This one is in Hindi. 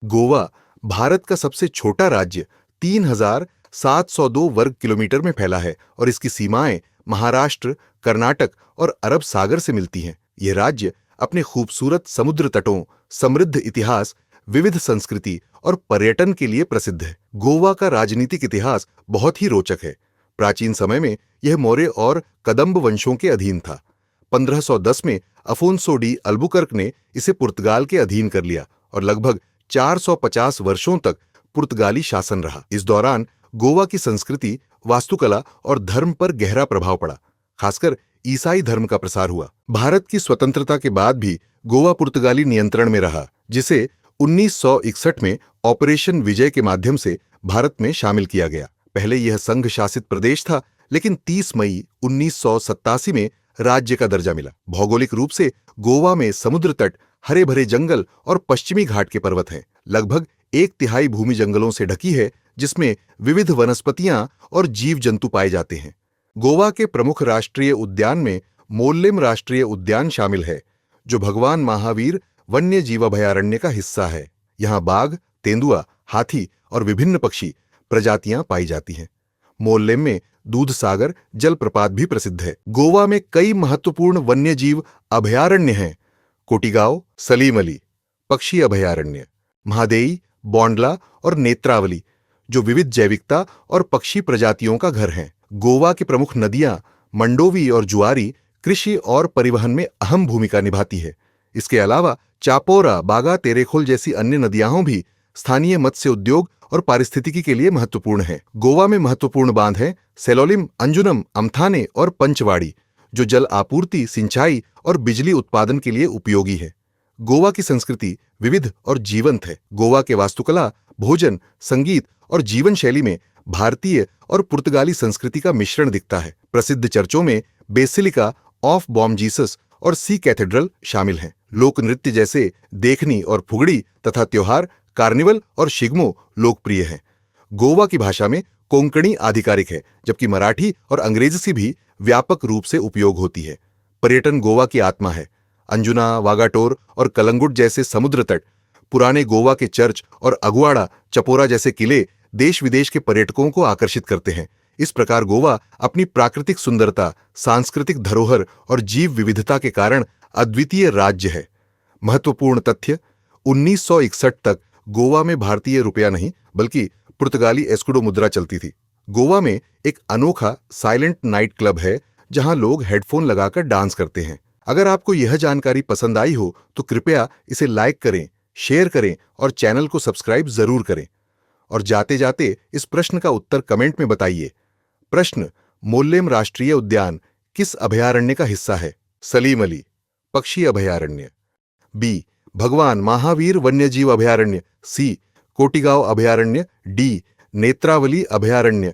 गोवा भारत का सबसे छोटा राज्य 3,702 वर्ग किलोमीटर में फैला है और इसकी सीमाएं महाराष्ट्र, कर्नाटक और अरब सागर से मिलती हैं। यह राज्य अपने खूबसूरत समुद्र तटों, समृद्ध इतिहास, विविध संस्कृति और पर्यटन के लिए प्रसिद्ध है। गोवा का राजनीतिक इतिहास बहुत ही रोचक है। प्राचीन समय में यह मौर्य और कदंब वंशों के अधीन था। 1510 में अफोंसो डी अल्बुकर्क ने इसे पुर्तगाल के अधीन कर लिया और लगभग 450 वर्षों तक पुर्तगाली शासन रहा। इस दौरान गोवा की संस्कृति, वास्तुकला और धर्म पर गहरा प्रभाव पड़ा। खासकर ईसाई धर्म का प्रसार हुआ। भारत की स्वतंत्रता के बाद भी गोवा पुर्तगाली नियंत्रण में रहा, जिसे 1961 में ऑपरेशन विजय के माध्यम से भारत में शामिल किया गया। पहले यह संघ शासित प्रदेश था, लेकिन 30 मई 1987 में राज्य का दर्जा मिला। भौगोलिक रूप से गोवा में समुद्र तट, हरे भरे जंगल और पश्चिमी घाट के पर्वत हैं। लगभग 1/3 भूमि जंगलों से ढकी है, जिसमें विविध वनस्पतियां और जीव जंतु पाए जाते हैं। गोवा के प्रमुख राष्ट्रीय उद्यान में मोल्लेम राष्ट्रीय उद्यान शामिल है, जो भगवान महावीर वन्य जीव अभयारण्य का हिस्सा है। यहाँ बाघ, तेंदुआ, हाथी और विभिन्न पक्षी प्रजातियां पाई जाती हैं। मोल्लेम में दूधसागर जलप्रपात भी प्रसिद्ध है। गोवा में कई महत्वपूर्ण वन्यजीव अभयारण्य हैं। कोटिगांव, सलीम अली पक्षी अभयारण्य, महादेई, बोंडला और नेत्रावली, जो विविध जैविकता और पक्षी प्रजातियों का घर हैं। गोवा की प्रमुख नदियां मंडोवी और जुआरी कृषि और परिवहन में अहम भूमिका निभाती है। इसके अलावा चापोरा, बागा, तेरेखोल जैसी अन्य नदियां भी स्थानीय मत्स्य उद्योग और पारिस्थितिकी के लिए महत्वपूर्ण है। गोवा में महत्वपूर्ण बांध हैं सेलोलिम, अंजुनम, अमथाने और पंचवाड़ी, जो जल आपूर्ति, सिंचाई और बिजली उत्पादन के लिए उपयोगी है। गोवा की संस्कृति विविध और जीवंत है। गोवा के वास्तुकला, भोजन, संगीत और जीवन शैली में भारतीय और पुर्तगाली संस्कृति का मिश्रण दिखता है। प्रसिद्ध चर्चों में बेसिलिका ऑफ बॉम जीसस और सी कैथेड्रल शामिल हैं। लोक नृत्य जैसे देखनी और फुगड़ी तथा त्योहार कार्निवल और शिगमो लोकप्रिय हैं। गोवा की भाषा में कोंकणी आधिकारिक है, जबकि मराठी और अंग्रेजी भी व्यापक रूप से उपयोग होती है। पर्यटन गोवा की आत्मा है। अंजुना, वागाटोर और कलंगुट जैसे समुद्र तट, पुराने गोवा के चर्च और अगुआड़ा, चपोरा जैसे किले देश विदेश के पर्यटकों को आकर्षित करते हैं। इस प्रकार गोवा अपनी प्राकृतिक सुंदरता, सांस्कृतिक धरोहर और जीव विविधता के कारण अद्वितीय राज्य है। महत्वपूर्ण तथ्य: 1961 तक गोवा में भारतीय रुपया नहीं, बल्कि पुर्तगाली एस्कुडो मुद्रा चलती थी। गोवा में एक अनोखा साइलेंट नाइट क्लब है, जहां लोग हेडफोन लगाकर डांस करते हैं। अगर आपको यह जानकारी पसंद आई हो तो कृपया इसे लाइक करें, शेयर करें और चैनल को सब्सक्राइब जरूर करें। और जाते जाते इस प्रश्न का उत्तर कमेंट में बताइए। प्रश्न: मोल्लेम राष्ट्रीय उद्यान किस अभयारण्य का हिस्सा है? सलीम अली पक्षी अभयारण्य। बी. भगवान महावीर वन्यजीव अभयारण्य। सी. कोटिगांव अभयारण्य। डी. नेत्रावली अभयारण्य।